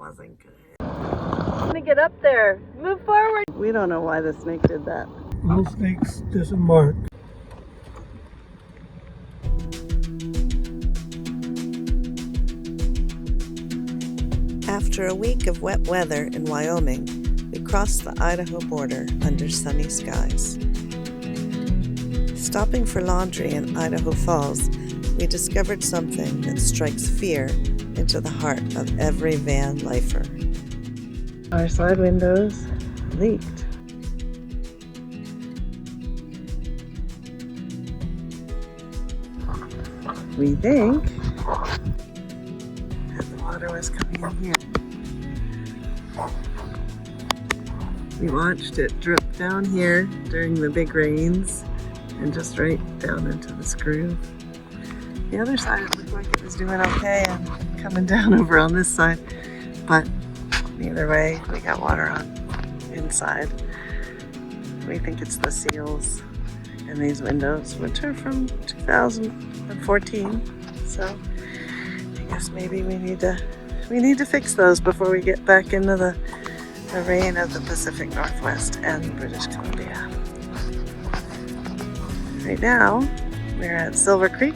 wasn't good. I'm gonna get up there. Move forward. We don't know why the snake did that. Little snakes disembark. After a week of wet weather in Wyoming, we crossed the Idaho border under sunny skies. Stopping for laundry in Idaho Falls, we discovered something that strikes fear into the heart of every van lifer. Our side windows leaked. We think that the water was coming in here. We watched it drip down here during the big rains and just right down into this groove. The other side, it looked like it was doing okay and coming down over on this side, but either way, we got water on inside. We think it's the seals in these windows, which are from 2014. So I guess maybe we need to fix those before we get back into the rain of the Pacific Northwest and British Columbia. Right now, we're at Silver Creek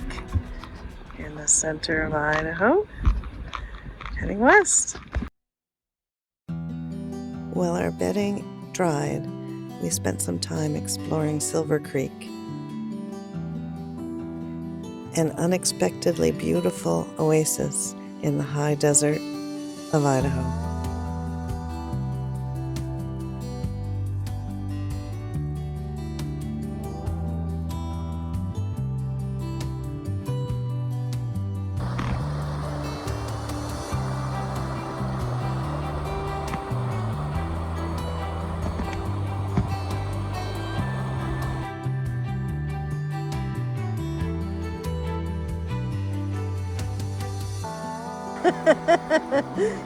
in the center of Idaho, heading west. While our bedding dried, we spent some time exploring Silver Creek, an unexpectedly beautiful oasis in the high desert of Idaho.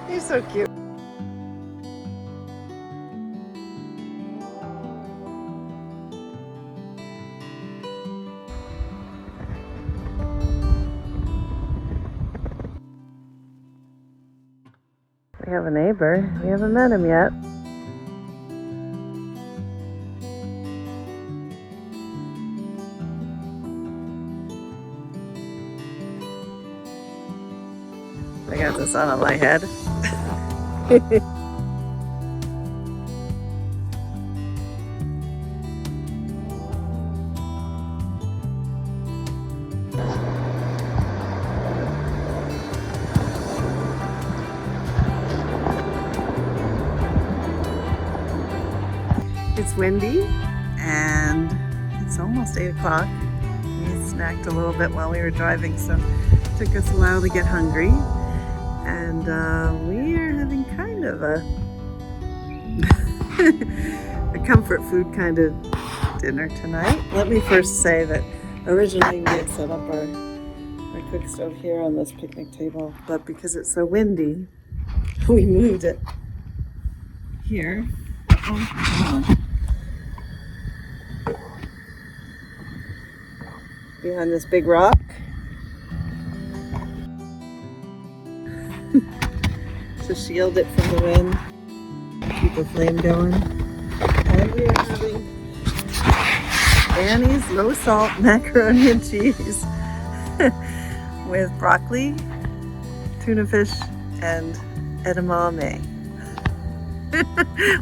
You're so cute. We have a neighbor. We haven't met him yet. I got the sun on my head. It's windy and it's almost 8 o'clock. We snacked a little bit while we were driving, so it took us a while to get hungry. And we are having kind of a comfort food kind of dinner tonight. Let me first say that originally we had set up our cook stove here on this picnic table, but because it's so windy, we moved it here. Oh, come on. Behind this big rock. To shield it from the wind, keep the flame going. And we are having Annie's low salt macaroni and cheese with broccoli, tuna fish, and edamame.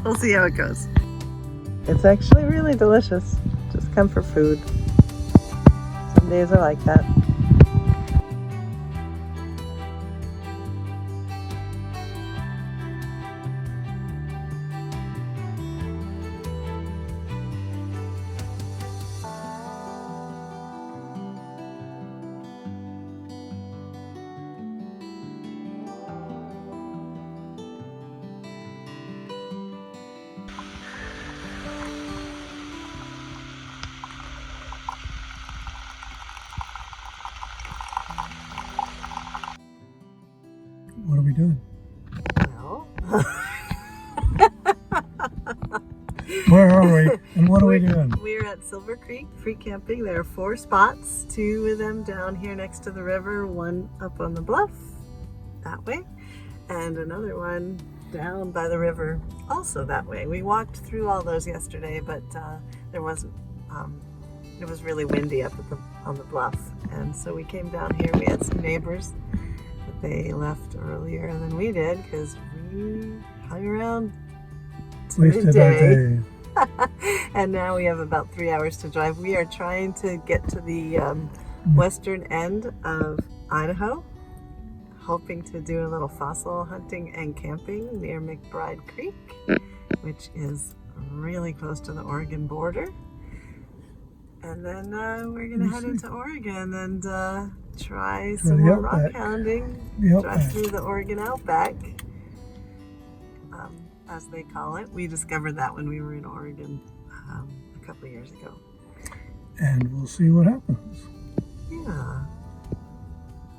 We'll see how it goes. It's actually really delicious. Just comfort food. Some days are like that. What are we doing? Well, Where are we? And what are we doing? We're at Silver Creek free camping. There are 4 spots, 2 of them down here next to the river, 1 up on the bluff that way, and another one down by the river, also that way. We walked through all those yesterday, but there wasn't. It was really windy up at on the bluff, and so we came down here. We had some neighbors, but they left earlier than we did because we hung around to midday. And now we have about 3 hours to drive. We are trying to get to the western end of Idaho, hoping to do a little fossil hunting and camping near McBride Creek, which is really close to the Oregon border. And then we're going to head into Oregon and try some more rockhounding, drive through the Oregon Outback, as they call it. We discovered that when we were in Oregon a couple of years ago. And we'll see what happens. Yeah.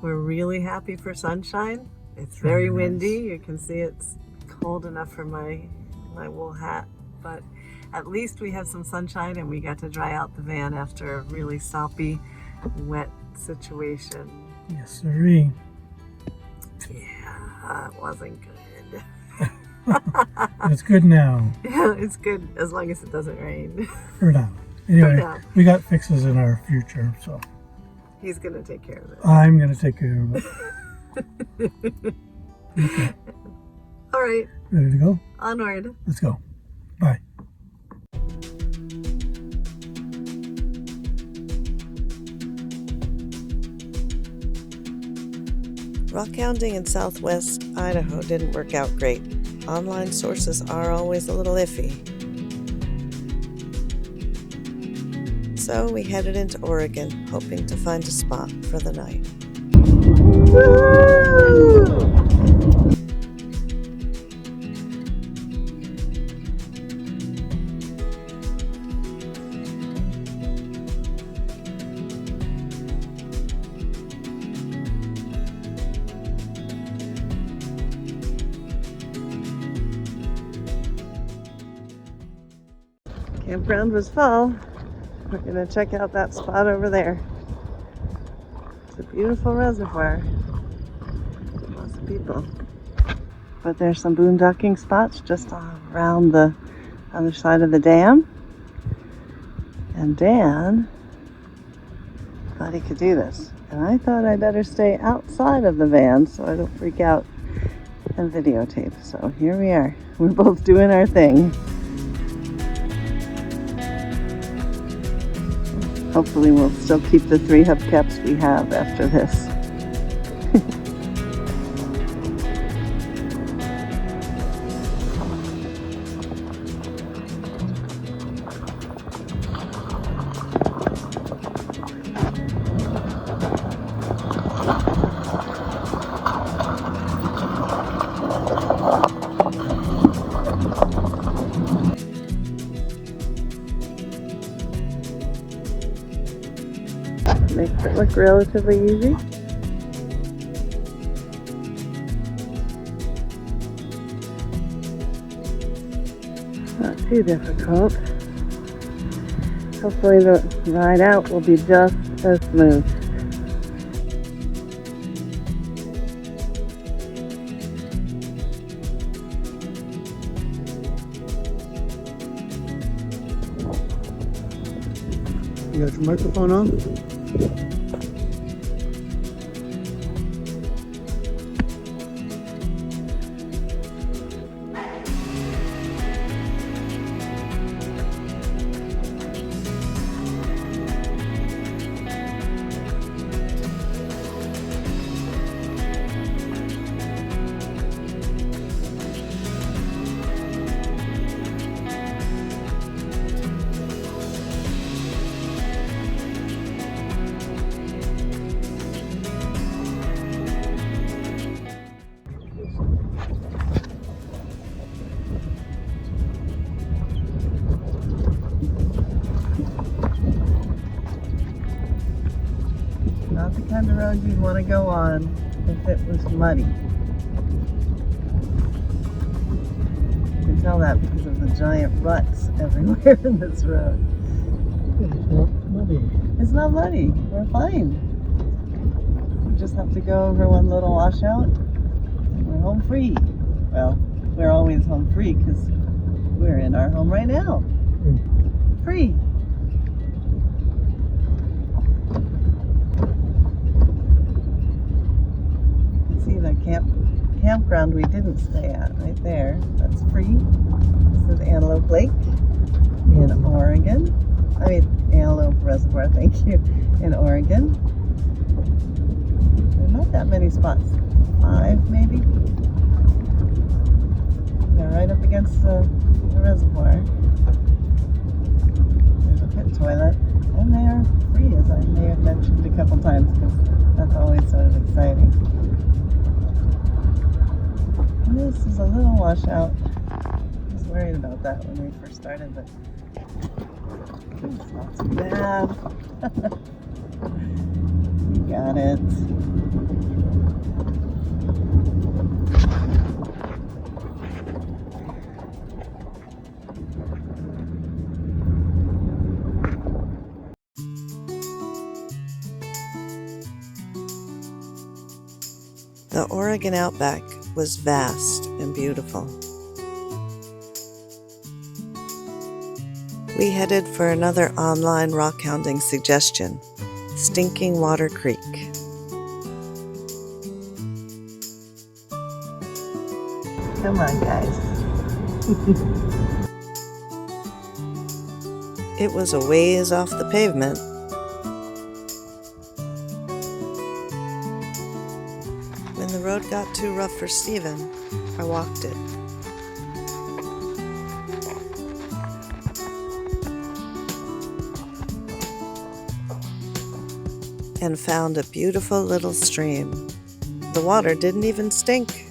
We're really happy for sunshine. It's very windy. You can see it's cold enough for my wool hat, but at least we have some sunshine and we got to dry out the van after a really soppy, wet situation. Yes, sirree. Yeah, it wasn't good. It's good now. Yeah, it's good as long as it doesn't rain. For now. Anyway, For now. We got fixes in our future, so. He's going to take care of it. I'm going to take care of it. Okay. All right. Ready to go? Onward. Let's go. Bye. Rockhounding in southwest Idaho didn't work out great. Online sources are always a little iffy. So we headed into Oregon, hoping to find a spot for the night. Woo! Campground was full. We're gonna check out that spot over there. It's a beautiful reservoir. Lots of people. But there's some boondocking spots just around the other side of the dam. And Dan thought he could do this. And I thought I better stay outside of the van so I don't freak out and videotape. So here we are. We're both doing our thing. Hopefully we'll still keep the 3 hubcaps we have after this. Makes it look relatively easy. Not too difficult. Hopefully the ride out will be just as smooth. You got your microphone on? Not the kind of road you'd want to go on if it was muddy. You can tell that because of the giant ruts everywhere in this road. It's not muddy. It's not muddy. We're fine. We just have to go over one little washout. We're home free. Well, we're always home free because we're in our home right now. Free. You can see the campground we didn't stay at right there. That's free. This is Antelope Lake in Oregon. Antelope Reservoir, thank you, in Oregon. There are not that many spots. 5 maybe. They're right up against the reservoir. There's a pit toilet, and they are free, as I may have mentioned a couple times, because that's always sort of exciting. And this is a little washout. I was worried about that when we first started, but it's not too bad. You got it. The Oregon outback was vast and beautiful. We headed for another online rockhounding suggestion, Stinking Water Creek. Come on, guys. It was a ways off the pavement. When the road got too rough for Stephen, I walked it. And found a beautiful little stream. The water didn't even stink.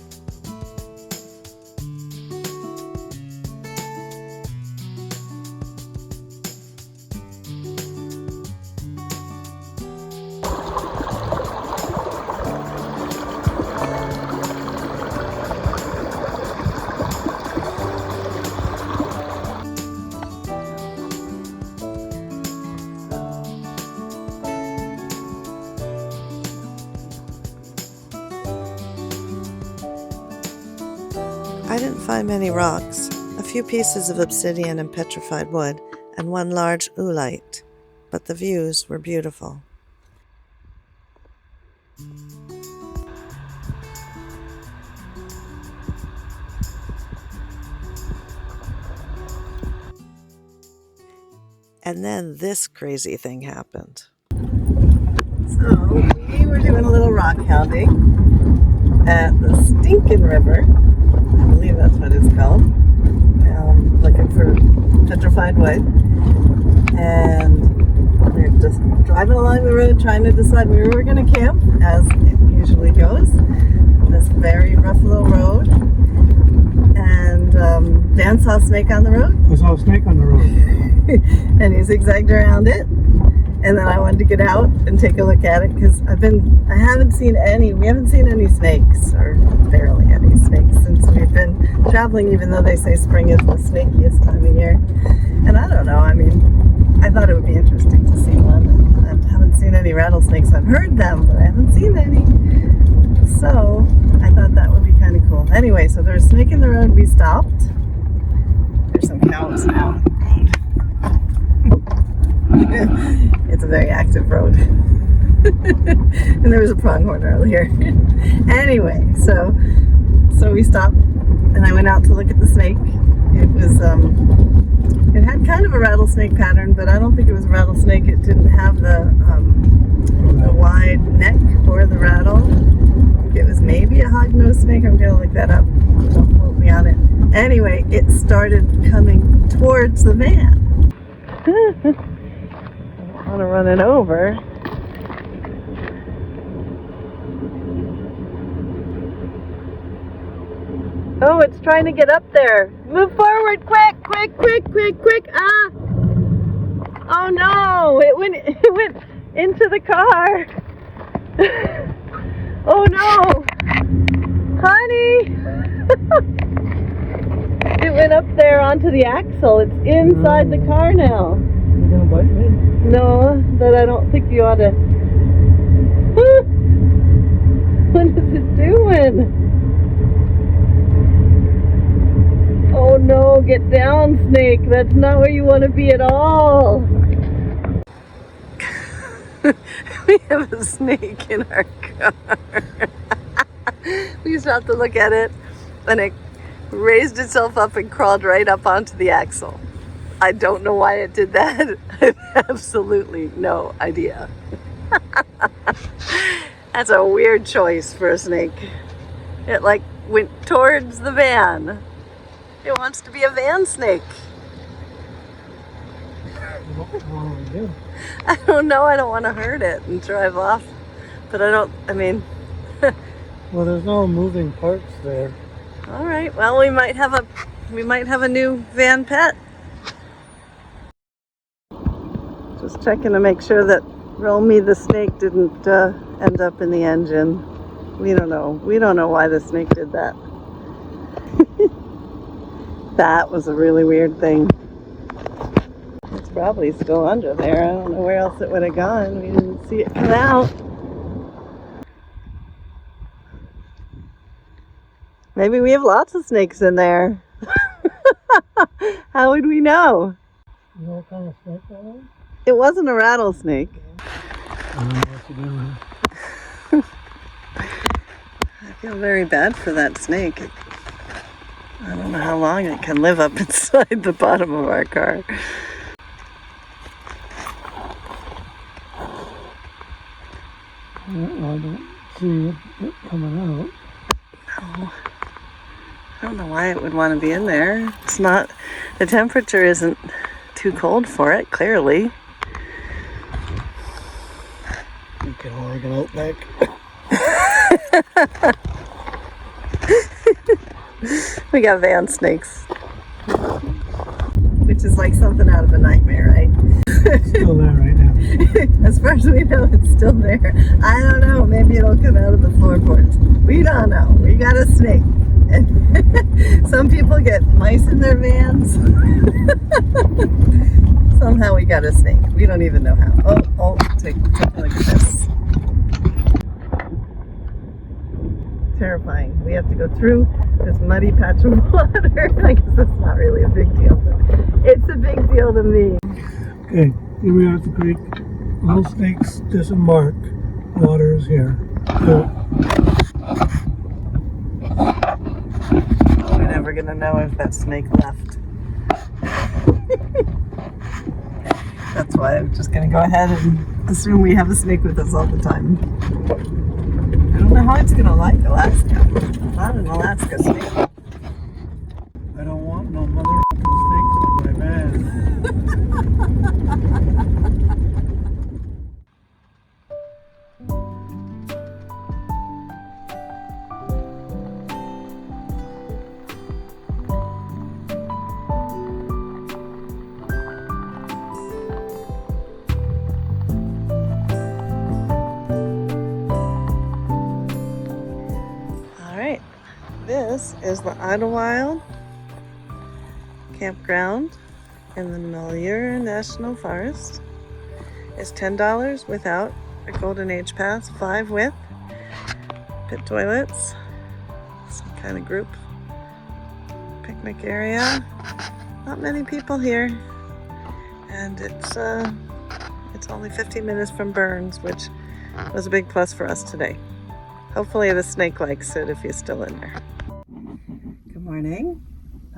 I didn't find many rocks, a few pieces of obsidian and petrified wood, and one large oolite, but the views were beautiful. And then this crazy thing happened. So, we were doing a little rock hounding at the Stinking River. I believe that's what it's called. Looking for petrified wood. And we're just driving along the road trying to decide where we're going to camp, as it usually goes. This very rough little road. And Dan saw a snake on the road. I saw a snake on the road. And he zigzagged around it. And then I wanted to get out and take a look at it because we haven't seen any snakes, or barely any snakes, since we've been traveling, even though they say spring is the snakiest time of year. And I don't know, I thought it would be interesting to see one. I haven't seen any rattlesnakes. I've heard them, but I haven't seen any. So I thought that would be kind of cool. Anyway, so there's a snake in the road. We stopped. There's some cows now on the road. It's a very active road. And there was a pronghorn earlier. Anyway, so we stopped and I went out to look at the snake. It was it had kind of a rattlesnake pattern, but I don't think it was a rattlesnake. It didn't have the wide neck or the rattle. I think it was maybe a hog-nosed snake. I'm gonna look that up. Don't quote me on it. Anyway, it started coming towards the van. I want to run it over. Oh, it's trying to get up there. Move forward, quick, quick, quick, quick, quick. Ah! Oh no, it went into the car. Oh no. Honey. It went up there onto the axle. It's inside the car now. You gonna bite me? No, but I don't think you ought to. What is it doing? Get down, snake. That's not where you want to be at all. We have a snake in our car. We stopped to look at it, and it raised itself up and crawled right up onto the axle. I don't know why it did that. I have absolutely no idea. That's a weird choice for a snake. It like went towards the van. It wants to be a van snake. What do you want to do? I don't know. I don't want to hurt it and drive off. But I mean, Well, there's no moving parts there. all right. Well, we might have a new van pet. Just checking to make sure that Romy the snake didn't end up in the engine. We don't know. We don't know why the snake did that. That was a really weird thing. It's probably still under there. I don't know where else it would have gone. We didn't see it come out. Maybe we have lots of snakes in there. How would we know? You know what kind of snake that was? It wasn't a rattlesnake. I don't know what you're doing. I feel very bad for that snake. I don't know how long it can live up inside the bottom of our car. I don't see it coming out. No. I don't know why it would want to be in there. It's not, the temperature isn't too cold for it, clearly. You can only get out back. We got van snakes. Which is like something out of a nightmare, right? It's still there right now. As far as we know, it's still there. I don't know. Maybe it'll come out of the floorboards. We don't know. We got a snake. And some people get mice in their vans. Somehow we got a snake. We don't even know how. Oh, take a look at this. Terrifying. We have to go through this muddy patch of water. I guess that's not really a big deal, but it's a big deal to me. Okay, here we are at the creek. All snakes disembark. Water is here. So, We're never gonna know if that snake left. That's why I'm just gonna go ahead and assume we have a snake with us all the time. I don't know how it's gonna like Alaska. Not an Alaska snake. I don't want no motherfucking snakes in my van. Alright, this is the Idaho campground in the Malheur National Forest. It's $10 without a Golden Age Pass, 5 with pit toilets, some kind of group picnic area. Not many people here, and it's only 15 minutes from Burns, which was a big plus for us today. Hopefully the snake likes it if he's still in there. Good morning.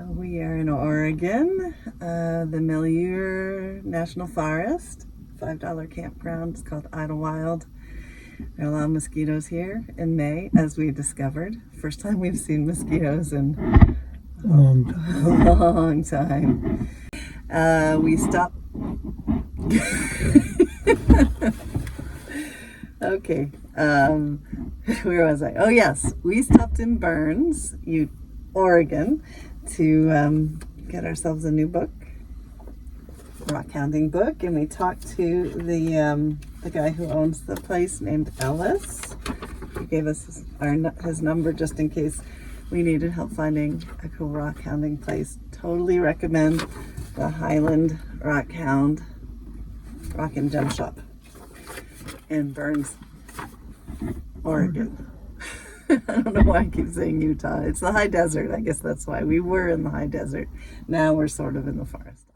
We are in Oregon, the Malheur National Forest, $5 campground. It's called Idlewild. There are a lot of mosquitoes here in May, as we discovered. First time we've seen mosquitoes in a long time. We stopped. Okay. Where was I? Oh yes, we stopped in Burns, Oregon, to get ourselves a new book, Rockhounding book, and we talked to the guy who owns the place, named Ellis. He gave us his number just in case we needed help finding a cool rockhounding place. Totally recommend the Highland Rockhound Rock and Gem Shop in Burns, Oregon. I don't know why I keep saying Utah. It's the high desert. I guess that's why. We were in the high desert. Now we're sort of in the forest.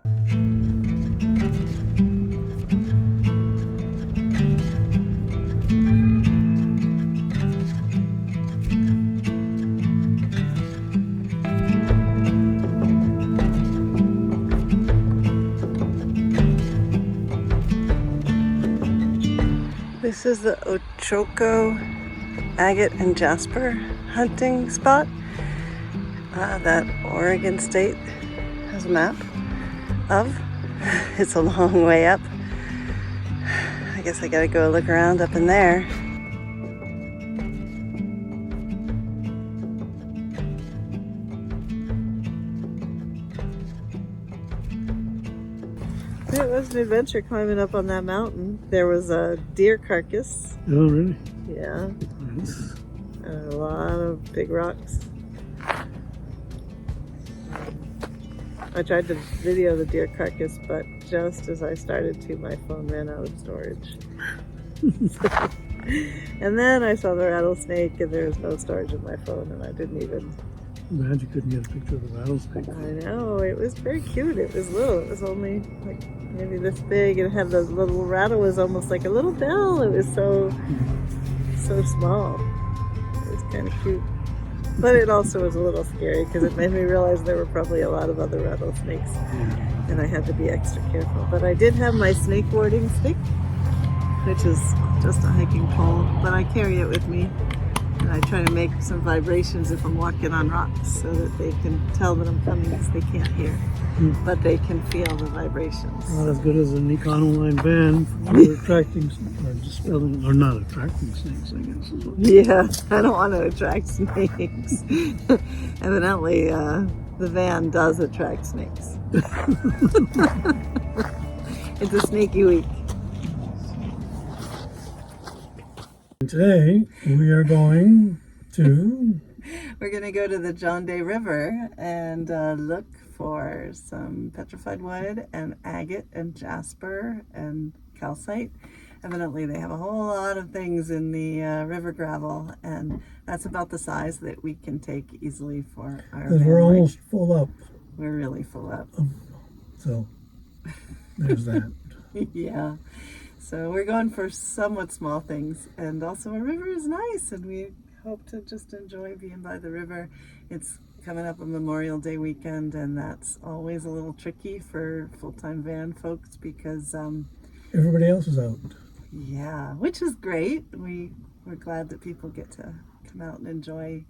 This is the Ochoco agate and jasper hunting spot that Oregon State has a map of. It's a long way up. I guess I gotta go look around up in there. It was an adventure climbing up on that mountain. There was a deer carcass. Oh, really? Yeah. Nice. And a lot of big rocks. I tried to video the deer carcass, but just as I started to, my phone ran out of storage. And then I saw the rattlesnake, and there was no storage in my phone, and I didn't even... Glad you couldn't get a picture of the rattlesnake. I know, it was very cute. It was little. It was only like maybe this big, and it had the little rattle was almost like a little bell. It was so small. It was kind of cute. But it also was a little scary because it made me realize there were probably a lot of other rattlesnakes, and I had to be extra careful. But I did have my snake warding stick, which is just a hiking pole, but I carry it with me. And I try to make some vibrations if I'm walking on rocks so that they can tell that I'm coming because they can't hear. But they can feel the vibrations. Not as good as an Econoline van for attracting or dispelling, or not attracting snakes, I guess. Is what Yeah, I don't want to attract snakes. Evidently, the van does attract snakes. It's a snaky week. Today we are going to... We're going to go to the John Day River and look for some petrified wood and agate and jasper and calcite. Evidently they have a whole lot of things in the river gravel, and that's about the size that we can take easily for our Because we're family. almost full up. We're really full up. So there's that. Yeah. So we're going for somewhat small things, and also our river is nice, and we hope to just enjoy being by the river. It's coming up on Memorial Day weekend, and that's always a little tricky for full-time van folks because Everybody else is out. yeah, which is great. We're glad that people get to come out and enjoy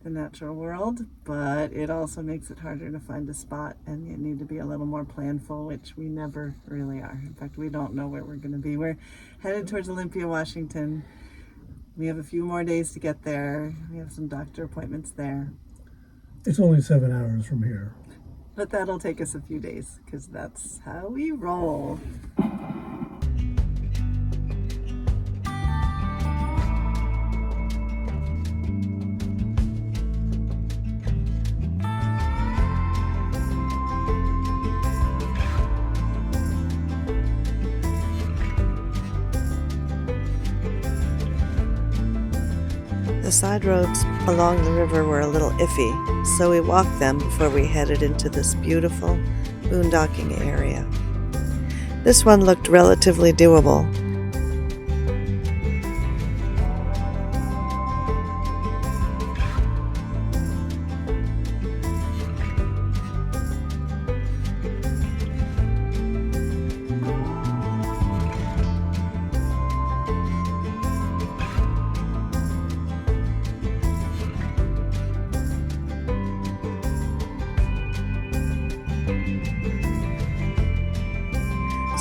the natural world, but it also makes it harder to find a spot, and you need to be a little more planful, which we never really are. In fact, we don't know where we're going to be. We're headed towards Olympia, Washington. We have a few more days to get there. We have some doctor appointments there, It's only 7 hours from here. but that'll take us a few days because that's how we roll. The side roads along the river were a little iffy, so we walked them before we headed into this beautiful boondocking area. This one looked relatively doable.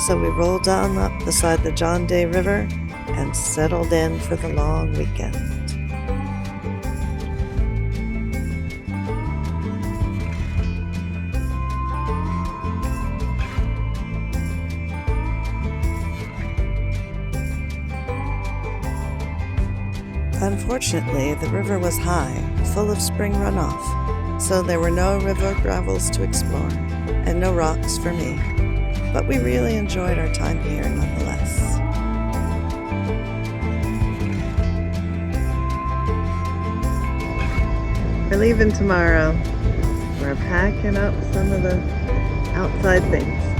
So we rolled on up beside the John Day River and settled in for the long weekend. Unfortunately, the river was high, full of spring runoff, so there were no river gravels to explore and no rocks for me. But we really enjoyed our time here nonetheless. We're leaving tomorrow. We're packing up some of the outside things.